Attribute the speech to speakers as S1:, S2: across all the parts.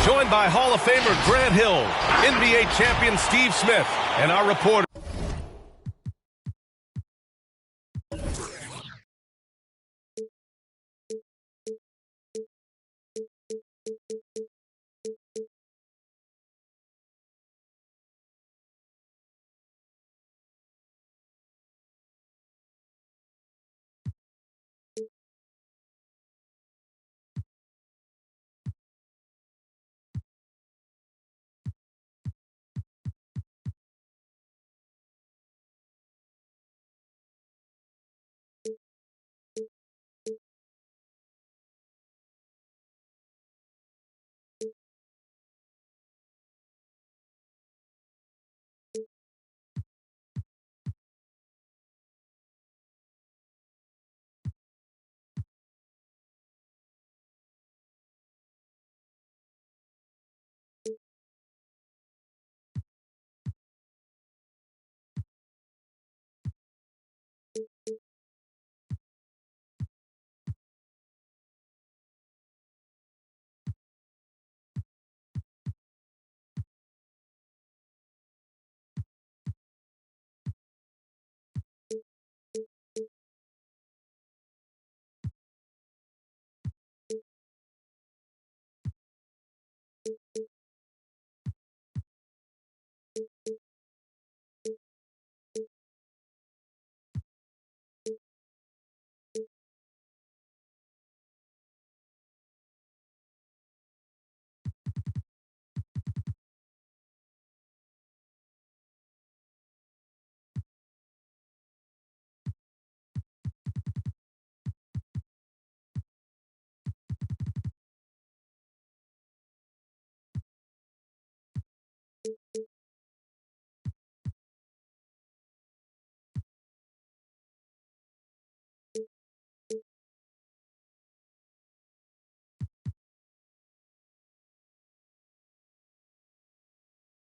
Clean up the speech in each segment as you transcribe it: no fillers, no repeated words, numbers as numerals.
S1: Joined by Hall of Famer Grant Hill, NBA champion Steve Smith, and our reporter.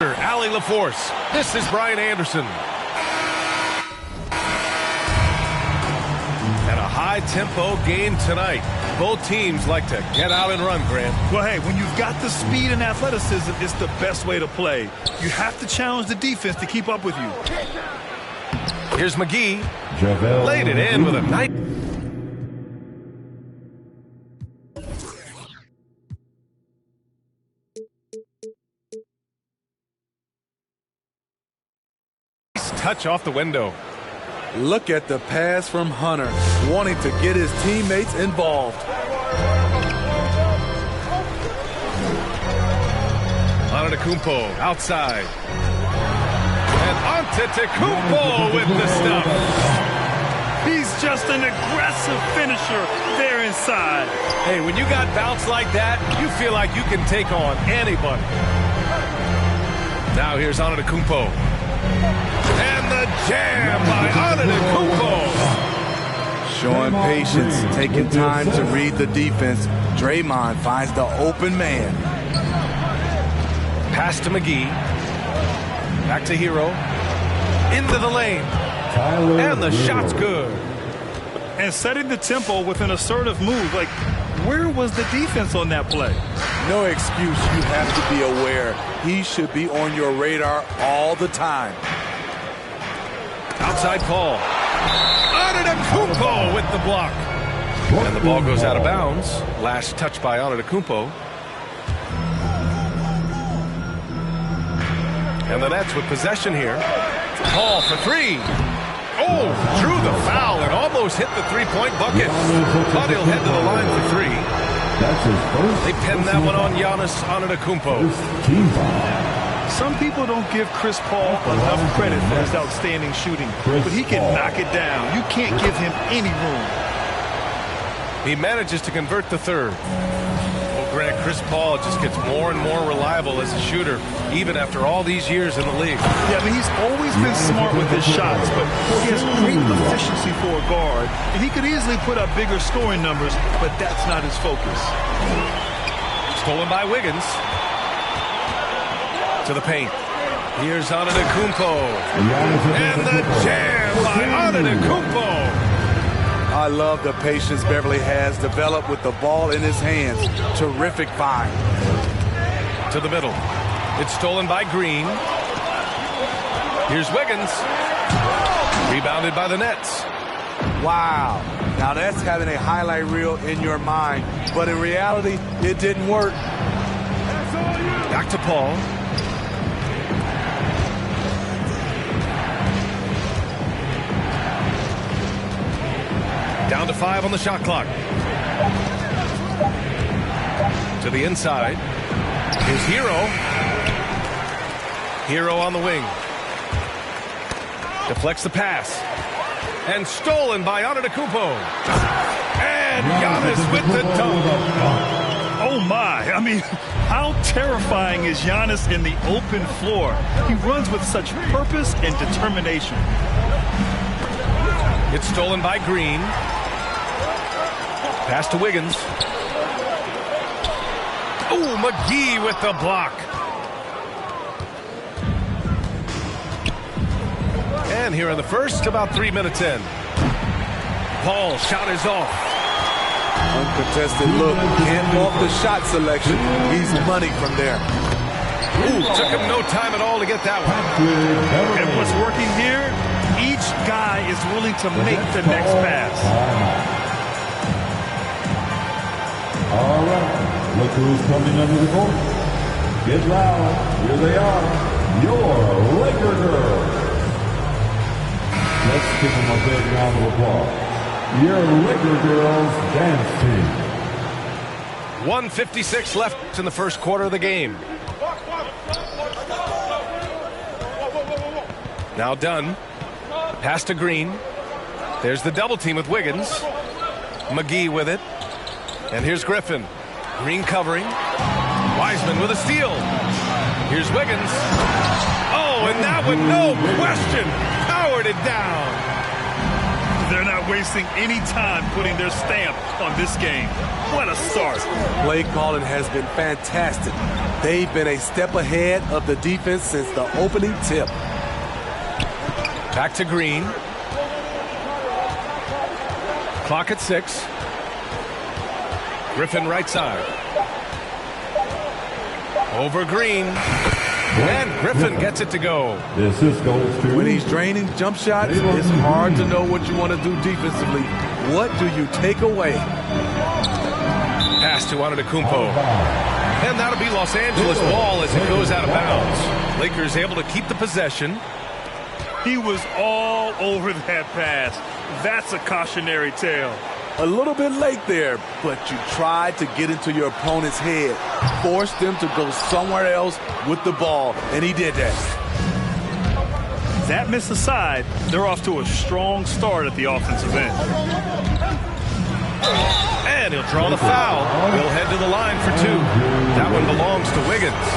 S1: Allie LaForce. This is Brian Anderson. And a high-tempo game tonight. Both teams like to get out and run, Grant.
S2: Well, hey, when you've got the speed and athleticism, it's the best way to play. You have to challenge the defense to keep up with you.
S1: Here's McGee. Laid it in with a nice... touch off the window.
S3: Look at the pass from Hunter, wanting to get his teammates involved.
S1: Antetokounmpo outside. And Antetokounmpo with the stuff.
S2: He's just an aggressive finisher there inside.
S1: Hey, when you got bounce like that, you feel like you can take on anybody. Now here's Antetokounmpo. And the jam by Antetokounmpo.
S3: Showing patience, taking time to read the defense. Draymond finds the open man.
S1: Pass to McGee. Back to Hero. Into the lane. And the shot's good.
S2: And setting the tempo with an assertive move. Like, where was the defense on that play?
S3: No excuse. You have to be aware. He should be on your radar all the time.
S1: Outside call. Antetokounmpo with the block. And the ball goes out of bounds. Last touch by Antetokounmpo. And the Nets with possession here. Paul for three. Oh, drew the foul and almost hit the three-point bucket. Thought he'll head to the line for three. They pinned that one on Giannis Antetokounmpo.
S2: Some people don't give Chris Paul enough credit for his outstanding shooting, but he can knock it down. You can't give him any room.
S1: He manages to convert the third. Well, Grant, Chris Paul just gets more and more reliable as a shooter, even after all these years in the league.
S2: Yeah, I mean, he's always been smart with his shots, but he has great efficiency for a guard, and he could easily put up bigger scoring numbers, but that's not his focus.
S1: Stolen by Wiggins. To the paint. Here's Antetokounmpo. And the jam by Antetokounmpo.
S3: I love the patience Beverly has developed with the ball in his hands. Terrific find.
S1: To the middle. It's stolen by Green. Here's Wiggins. Rebounded by the Nets.
S3: Wow. Now that's having a highlight reel in your mind. But in reality, it didn't work.
S1: Back to Paul. Down to 5 on the shot clock. To the inside. Here's Hero. Hero on the wing. Deflects the pass. And stolen by Antetokounmpo. And Giannis with the dunk.
S2: Oh, my. I mean, how terrifying is Giannis in the open floor? He runs with such purpose and determination.
S1: It's stolen by Green. Pass to Wiggins. Oh, McGee with the block. And here in the first, about 3 minutes in. Paul, shot is off.
S3: Uncontested look. Can't off the shot selection. He's money from there.
S1: Ooh, took him no time at all to get that one.
S2: And what's working here? Each guy is willing to make the next pass.
S4: All right, look who's coming under the court. Get loud. Here they are, your Laker girls. Let's give them a big round of applause. Your Laker girls dance team.
S1: 1:56 left in the first quarter of the game. Now Dunn. Pass to Green. There's the double team with Wiggins. McGee with it. And here's Griffin. Green covering. Wiseman with a steal. Here's Wiggins. Oh, and that one, no question, powered it down.
S2: They're not wasting any time putting their stamp on this game. What a start.
S3: Play calling has been fantastic. They've been a step ahead of the defense since the opening tip.
S1: Back to Green. Clock at 6. Griffin right side. Over Green. And Griffin gets it to go.
S3: When he's draining jump shots, it's hard to know what you want to do defensively. What do you take away?
S1: Pass to Antetokounmpo. And that'll be Los Angeles ball as it goes out of bounds. Lakers able to keep the possession.
S2: He was all over that pass. That's a cautionary tale.
S3: A little bit late there, but you tried to get into your opponent's head. Forced them to go somewhere else with the ball, and he did that.
S2: That miss aside, they're off to a strong start at the offensive end.
S1: And he'll draw the foul. He'll head to the line for 2. That one belongs to Wiggins.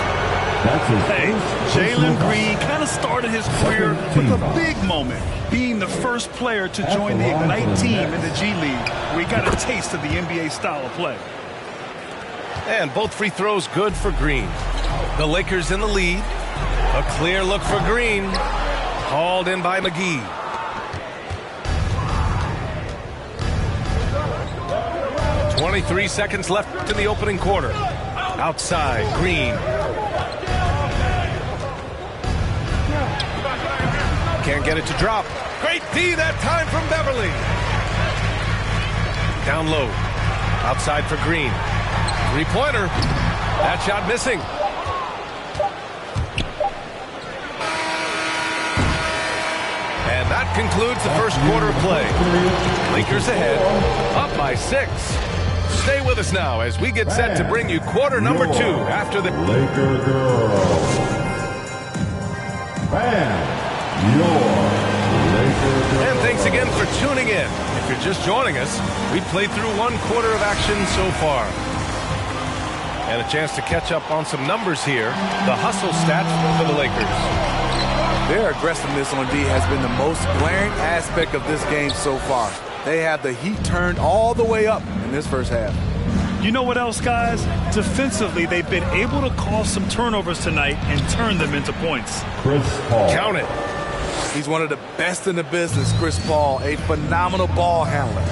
S2: Hey, Jalen Green kind of started his career with a big moment, being the first player to join the Ignite team in the G League, where he got a taste of the NBA style of play.
S1: And both free throws good for Green. The Lakers in the lead. A clear look for Green. Hauled in by McGee. .23 seconds left in the opening quarter. Outside, Green. Can't get it to drop. Great D that time from Beverly. Down low. Outside for Green. Three-pointer. That shot missing. And that concludes the first quarter of play. Lakers ahead, up by 6. Stay with us now as we get set to bring you quarter number 2 after the...
S4: Laker girls. And your Lakers girls.
S1: And thanks again for tuning in. If you're just joining us, we've played through 1/4 of action so far. And a chance to catch up on some numbers here. The hustle stats for the Lakers.
S3: Their aggressiveness on D has been the most glaring aspect of this game so far. They have the heat turned all the way up in this first half.
S2: You know what else, guys? Defensively, they've been able to cause some turnovers tonight and turn them into points.
S4: Chris Paul.
S1: Count it.
S3: He's one of the best in the business, Chris Paul, a phenomenal ball handler.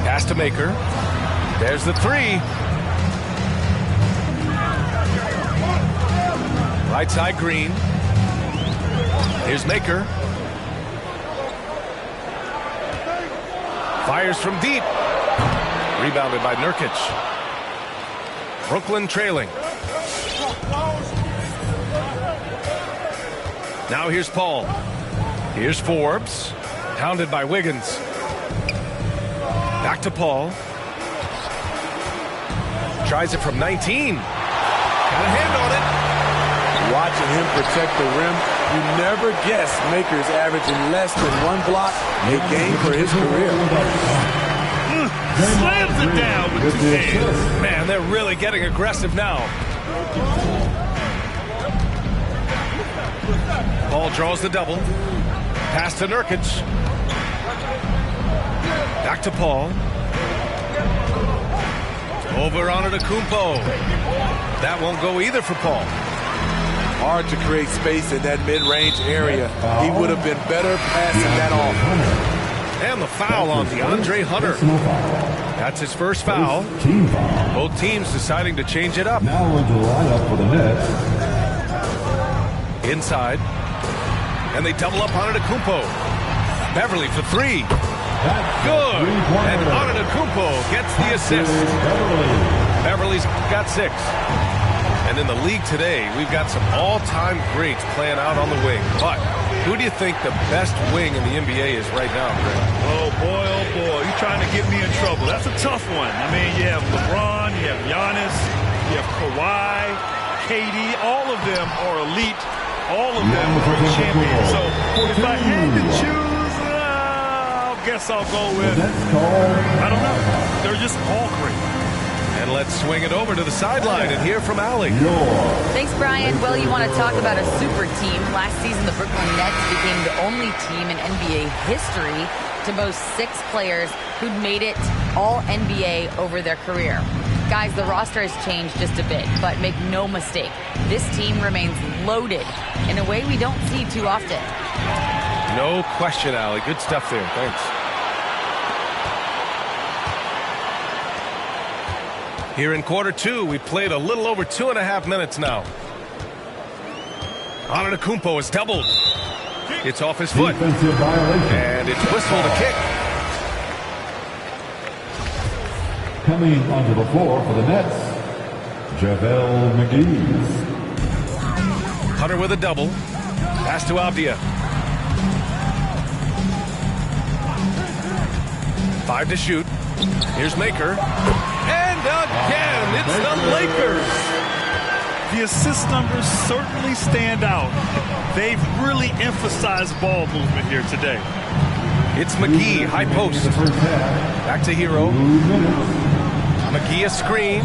S1: Pass to Maker. There's the three. Right side, Green. Here's Maker. Fires from deep. Rebounded by Nurkic. Brooklyn trailing. Now here's Paul. Here's Forbes. Pounded by Wiggins. Back to Paul. Tries it from 19. Got a hand on it.
S3: Watching him protect the rim, you never guess Maker's averaging less than one block a game for his career.
S2: Slams it down with 2 hands.
S1: Man, they're really getting aggressive now. Paul draws the double. Pass to Nurkic. Back to Paul. Over on Antetokounmpo. That won't go either for Paul.
S3: Hard to create space in that mid-range area. He would have been better passing that off.
S1: And the foul on DeAndre Hunter. That's his first foul.
S4: Team foul.
S1: Both teams deciding to change it up.
S4: Now into the lineup for the Nets.
S1: Inside. And they double up on Antetokounmpo. Beverly for three. Good. And Antetokounmpo gets the assist. Beverly's got 6. And in the league today, we've got some all-time greats playing out on the wing. But who do you think the best wing in the NBA is right now, Greg?
S2: Oh, boy, you're trying to get me in trouble. That's a tough one. I mean, you have LeBron, you have Giannis, you have Kawhi, KD. All of them are elite. All of them are champions. So if I had to choose, I guess I'll go with, I don't know. They're just all great.
S1: And let's swing it over to the sideline and hear from Allie.
S5: Thanks, Brian. Well, you want to talk about a super team. Last season, the Brooklyn Nets became the only team in NBA history to boast 6 players who'd made it all NBA over their career. Guys, the roster has changed just a bit, but make no mistake, this team remains loaded in a way we don't see too often.
S1: No question, Allie. Good stuff there. Thanks. Here in quarter 2, we played a little over 2.5 minutes now. Antetokounmpo is doubled. It's off his foot. And it's whistled a kick.
S4: Coming onto the floor for the Nets, JaVale McGee.
S1: Hunter with a double. Pass to Avdia. 5 to shoot. Here's Maker. And again, it's the Lakers.
S2: The assist numbers certainly stand out. They've really emphasized ball movement here today.
S1: It's McGee, high post. Back to Hero. McGee a screen.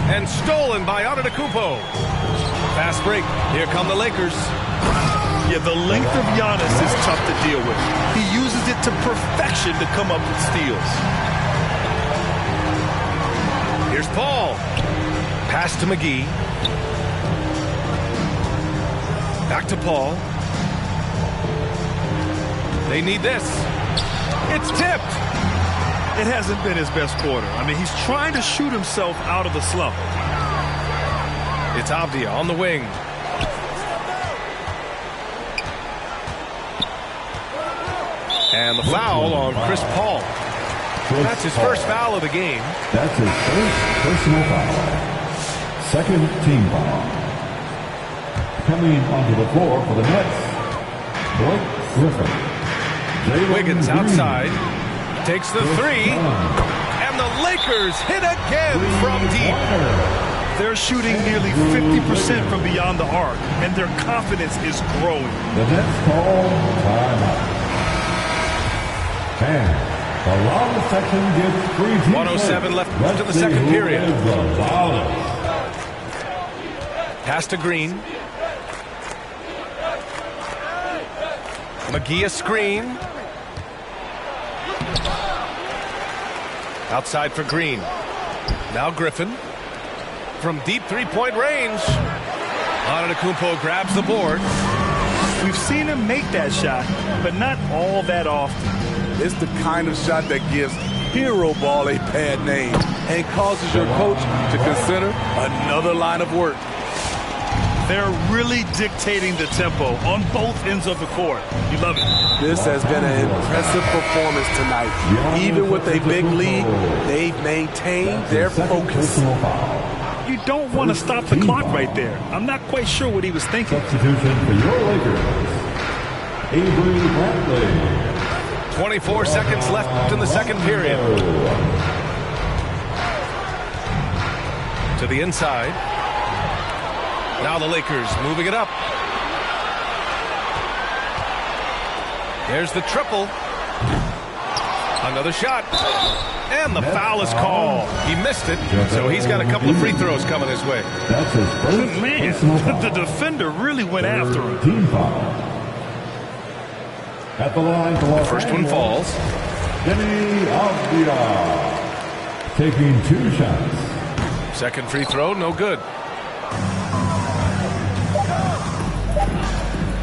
S1: And stolen by Antetokounmpo. Fast break. Here come the Lakers.
S2: Yeah, the length of Giannis is tough to deal with. He uses it to perfection to come up with steals.
S1: Here's Paul. Pass to McGee. Back to Paul. They need this. It's tipped.
S2: It hasn't been his best quarter. I mean, he's trying to shoot himself out of the slump.
S1: It's Avdia on the wing. And the foul on Chris Paul. That's his first foul of the game.
S4: That's his first personal foul. Second team foul. Coming onto the floor for the Nets, Blake Griffin.
S1: Wiggins outside. Takes the three. And the Lakers hit again from deep.
S2: They're shooting nearly 50% from beyond the arc, and their confidence is growing.
S4: The Nets call timeout. And the long section gets 3 teams.
S1: 107 left in the second period. Pass to Green. McGee a screen. Outside for Green. Now Griffin. From deep three-point range. Antetokounmpo grabs the board.
S2: We've seen him make that shot, but not all that often.
S3: It's the kind of shot that gives hero ball a bad name and causes your coach to consider another line of work.
S2: They're really dictating the tempo on both ends of the court. You love it.
S3: This has been an impressive performance tonight. Even with a big lead, they've maintained their focus.
S2: You don't want to stop the clock right there. I'm not quite sure what he was thinking.
S4: Substitution for your Lakers, Avery Bradley.
S1: 24 seconds left in the second period. To the inside. Now the Lakers moving it up. There's the triple. Another shot. And the foul is called. He missed it, so he's got a couple of free throws coming his way.
S4: That's his first
S2: Man, the defender really went after him.
S4: Team foul. At the line for Los
S1: First one falls.
S4: Denny Avdia taking 2 shots.
S1: Second free throw, no good.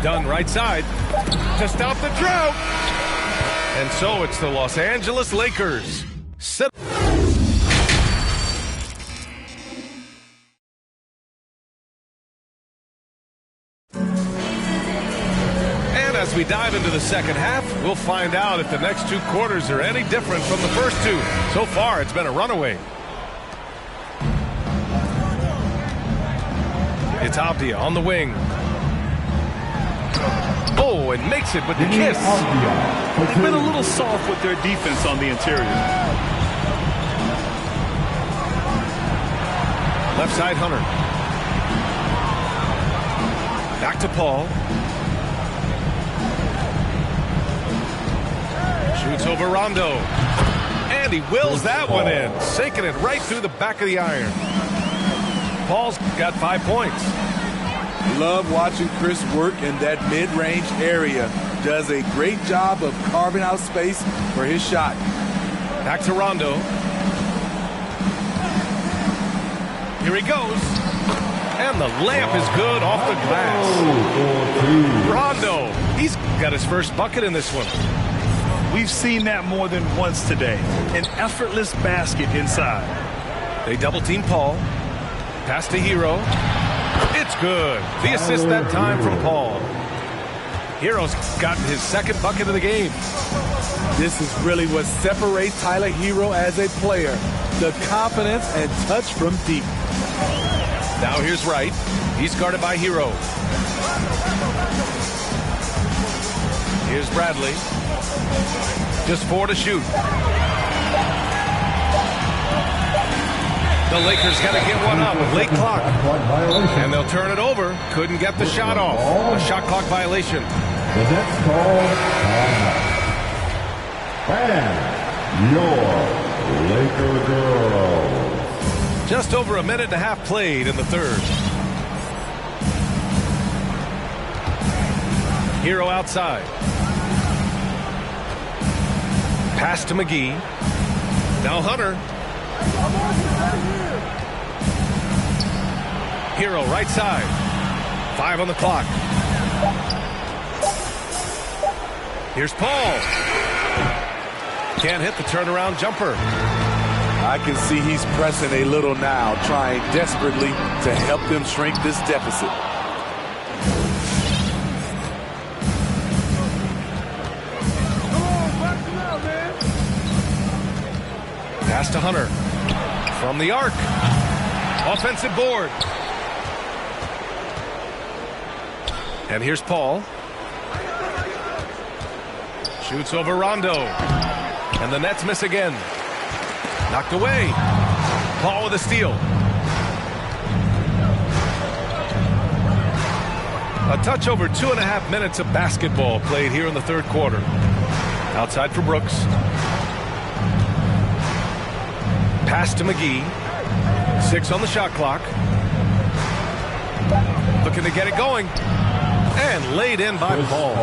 S1: Dunn right side to stop the drought. And so it's the Los Angeles Lakers. And as we dive into the second half, we'll find out if the next 2 quarters are any different from the first 2. So far, it's been a runaway. It's Avdia on the wing. Oh, and makes it with the kiss.
S2: They've been a little soft with their defense on the interior.
S1: Left side, Hunter. Back to Paul. Shoots over Rondo. And he wills that one in. Sinking it right through the back of the iron. Paul's got 5 points.
S3: Love watching Chris work in that mid-range area. Does a great job of carving out space for his shot.
S1: Back to Rondo. Here he goes. And the layup is good off the glass. Rondo, he's got his first bucket in this one.
S2: We've seen that more than once today. An effortless basket inside.
S1: They double team Paul. Pass to Hero. It's good. The assist that time from Paul. Hero's gotten his second bucket of the game.
S3: This is really what separates Tyler Hero as a player. The confidence and touch from deep.
S1: Now here's Wright. He's guarded by Hero. Here's Bradley. Just 4 to shoot. The Lakers got to get one up. Late clock. And they'll turn it over. Couldn't get the shot off. A shot clock violation.
S4: The Nets call timeout. And your Laker girls.
S1: Just over a minute and a half played in the third. Hero outside. Pass to McGee. Now Hunter. Hero right side. 5 on the clock. Here's Paul. Can't hit the turnaround jumper.
S3: I can see he's pressing a little now, trying desperately to help them shrink this deficit.
S1: Pass to Hunter. From the arc. Offensive board. And here's Paul. Shoots over Rondo. And the Nets miss again. Knocked away. Paul with a steal. A touch over 2.5 minutes of basketball played here in the third quarter. Outside for Brooks. Pass to McGee. 6 on the shot clock. Looking to get it going. And laid in by Paul.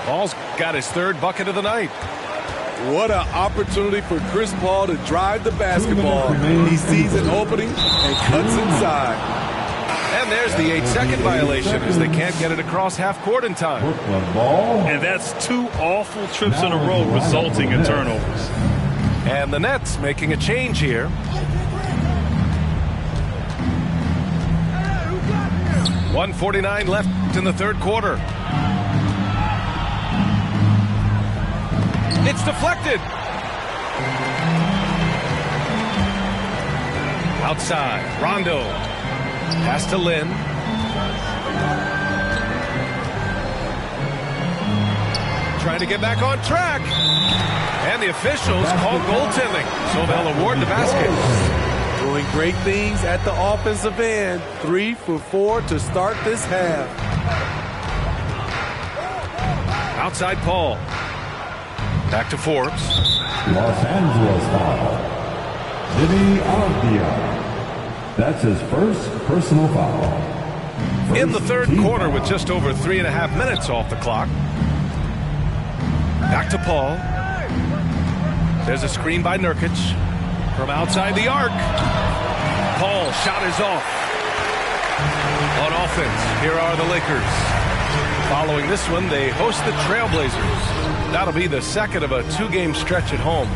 S1: Paul's got his third bucket of the night.
S3: What an opportunity for Chris Paul to drive the basketball. He sees an opening and cuts inside.
S1: And there's the 8-second violation as they can't get it across half court in time.
S2: And that's 2 awful trips in a row resulting in turnovers.
S1: And the Nets making a change here. .149 left in the third quarter. It's deflected. Outside, Rondo. Pass to Lynn. Trying to get back on track. And the officials call goaltending, so they'll award the basket.
S3: Doing great things at the offensive end. 3 for 4 to start this half.
S1: Outside Paul. Back to Forbes.
S4: Los Angeles foul. Jimmy Avdia. That's his first personal foul.
S1: In the third quarter with just over 3.5 minutes off the clock. Back to Paul. There's a screen by Nurkic from outside the arc. Paul shot is off. On offense, here are the Lakers. Following this one, they host the Trailblazers. That'll be the second of a 2-game stretch at home.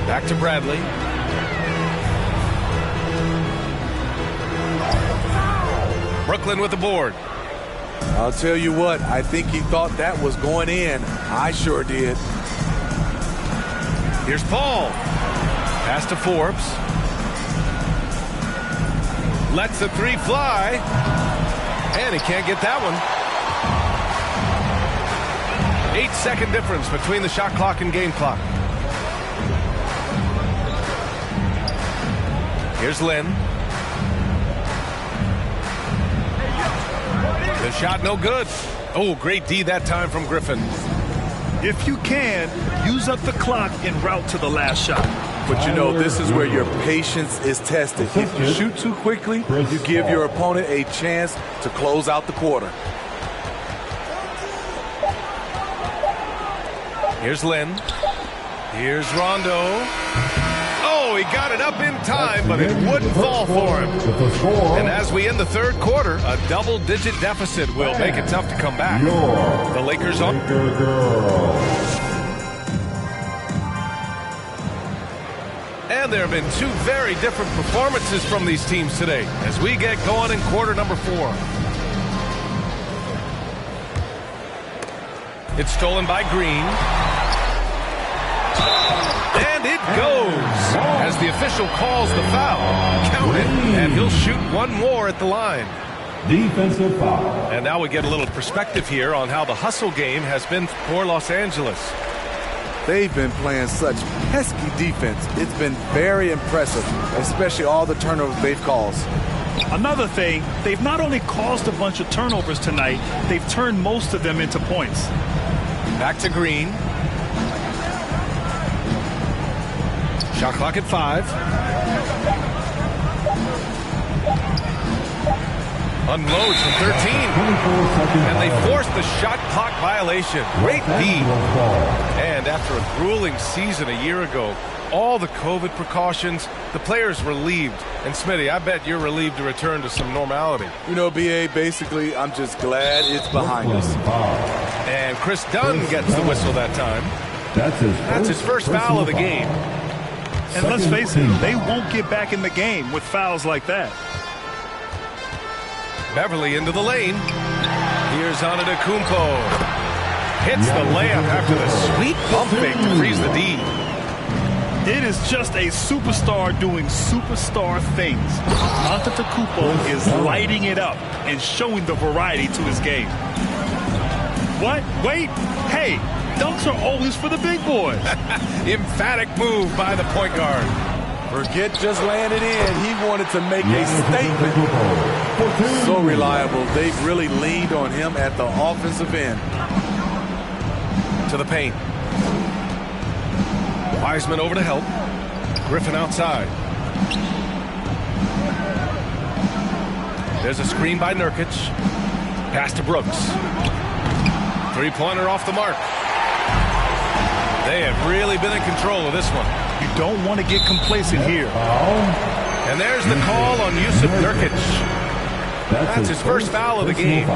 S1: Back to Bradley. Brooklyn with the board.
S3: I'll tell you what, I think he thought that was going in. I sure did.
S1: Here's Paul. Pass to Forbes. Lets the 3 fly. And he can't get that one. 8-second difference between the shot clock and game clock. Here's Lynn. The shot no good. Oh, great D that time from Griffin.
S2: If you can, use up the clock en route to the last shot.
S3: But you know, this is where your patience is tested. If you shoot too quickly, you give your opponent a chance to close out the quarter.
S1: Here's Lynn. Here's Rondo. Oh, he got it up in time, but it wouldn't fall for him. And as we end the third quarter, a double-digit deficit will make it tough to come back. The Lakers on. And there have been 2 very different performances from these teams today as we get going in quarter number 4. It's stolen by Green. And it goes as the official calls the foul. Count it, and he'll shoot one more at the line.
S4: Defensive foul.
S1: And now we get a little perspective here on how the hustle game has been for Los Angeles.
S3: They've been playing such pesky defense. It's been very impressive, especially all the turnovers they've caused.
S2: Another thing, they've not only caused a bunch of turnovers tonight, they've turned most of them into points.
S1: Back to Green. Shot clock at 5. Unloads from 13. And they force the shot clock violation. Great D. And after a grueling season a year ago, all the COVID precautions, the players relieved. And Smitty, I bet you're relieved to return to some normality.
S3: You know, B.A., basically, I'm just glad it's behind us.
S1: And Chris Dunn gets the whistle that time. That's his first foul of the game.
S2: And let's face it, they won't get back in the game with fouls like that.
S1: Beverly into the lane. Here's Antetokounmpo. Hits the layup after the sweet pump fake to freeze the D.
S2: It is just a superstar doing superstar things. Antetokounmpo is lighting it up and showing the variety to his game. What? Wait. Hey, dunks are always for the big boys.
S1: Emphatic move by the point guard.
S3: Forget just laying it in. He wanted to make a statement. So reliable. They've really leaned on him at the offensive end.
S1: To the paint. Wiseman over to help. Griffin outside. There's a screen by Nurkic. Pass to Brooks. Three-pointer off the mark. They have really been in control of this one.
S2: You don't want to get complacent here.
S1: And there's the call on Yusuf Nurkic. That's his first foul of the game.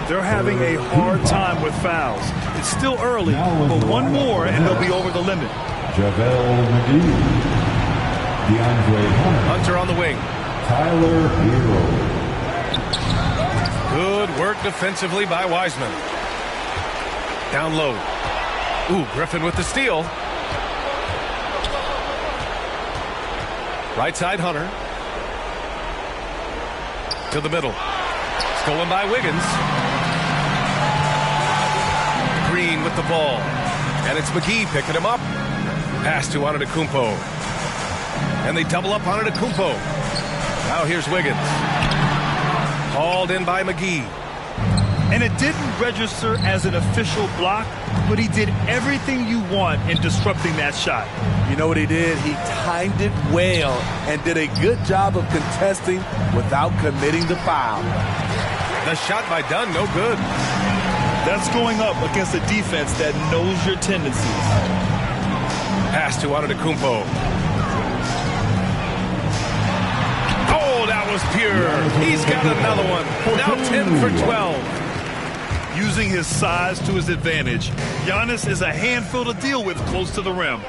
S2: They're having a hard time with fouls. It's still early, but one more and they'll be over the limit.
S4: JaVale McGee. DeAndre
S1: Hunter on the wing.
S4: Tyler Hero.
S1: Good work defensively by Wiseman. Down low. Ooh, Griffin with the steal. Right side Hunter. To the middle. Stolen by Wiggins. Green with the ball. And it's McGee picking him up. Pass to Antetokounmpo. And they double up Antetokounmpo. Now here's Wiggins. Called in by McGee.
S2: And it didn't register as an official block, but he did everything you want in disrupting that shot.
S3: You know what he did? He timed it well and did a good job of contesting without committing the foul.
S1: The shot by Dunn, no good.
S2: That's going up against a defense that knows your tendencies.
S1: Pass to Antetokounmpo. Oh, that was pure. He's got another one. Now 10 for 12.
S2: Using his size to his advantage, Giannis is a handful to deal with close to the rim.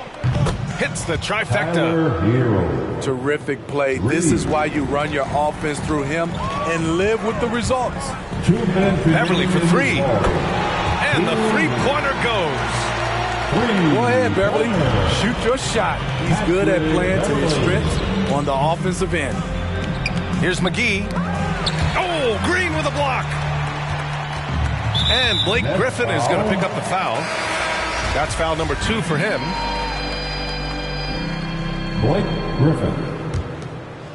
S1: Hits the trifecta.
S3: Terrific play. This is why you run your offense through him and live with the results.
S1: Beverly for three. And the three-pointer goes.
S3: Go ahead, Beverly. Shoot your shot. He's good at playing to his strengths on the offensive end.
S1: Here's McGee. Oh, Green with a block. And Blake Griffin is going to pick up the foul. That's foul number 2 for him.
S4: Blake Griffin.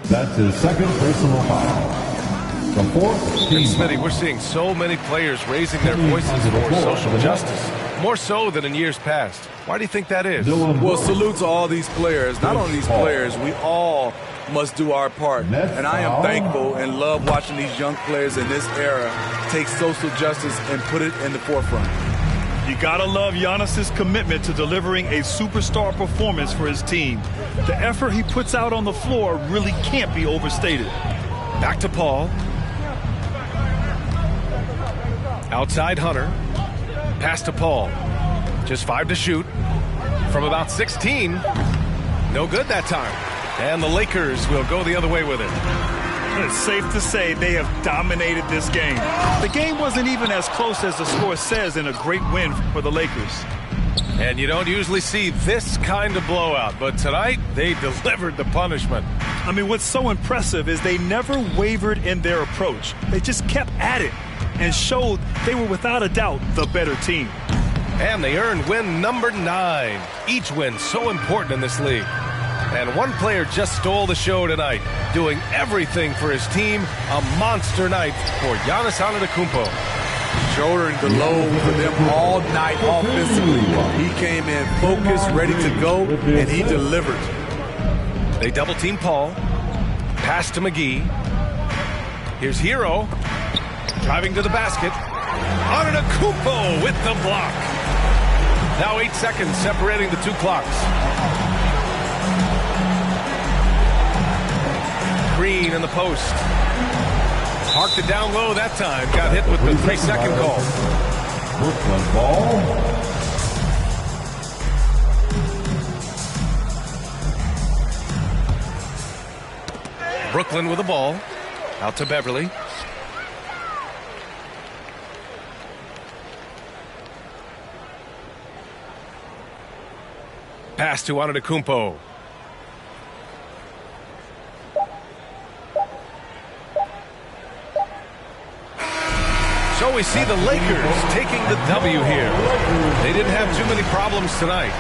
S4: That's his second personal foul. The fourth team.
S1: Smitty, we're seeing so many players raising their voices for social justice. More so than in years past. Why do you think that is?
S3: Well, salute to all these players. Not only these players, we all must do our part. And I am thankful and love watching these young players in this era take social justice and put it in the forefront.
S2: You gotta love Giannis's commitment to delivering a superstar performance for his team. The effort he puts out on the floor really can't be overstated.
S1: Back to Paul. Outside Hunter. Pass to Paul. Just 5 to shoot. From about 16. No good that time. And the Lakers will go the other way with it.
S2: It's safe to say they have dominated this game. The game wasn't even as close as the score says in a great win for the Lakers.
S1: And you don't usually see this kind of blowout, but tonight they delivered the punishment.
S2: I mean, what's so impressive is they never wavered in their approach. They just kept at it and showed they were without a doubt the better team.
S1: And they earned win number 9. Each win so important in this league. And one player just stole the show tonight, doing everything for his team. A monster night for Giannis Antetokounmpo.
S3: Shouldering the load for them all night offensively. He came in focused, ready to go, and he delivered.
S1: They double-team Paul. Pass to McGee. Here's Hero. Driving to the basket. Antetokounmpo with the block. Now 8 seconds separating the two clocks. Green in the post. Parked it down low that time. Got hit with the 3-second call.
S4: Brooklyn ball.
S1: Brooklyn with the ball. Out to Beverly. Pass to Antetokounmpo. So we see the Lakers taking the W here. They didn't have too many problems tonight.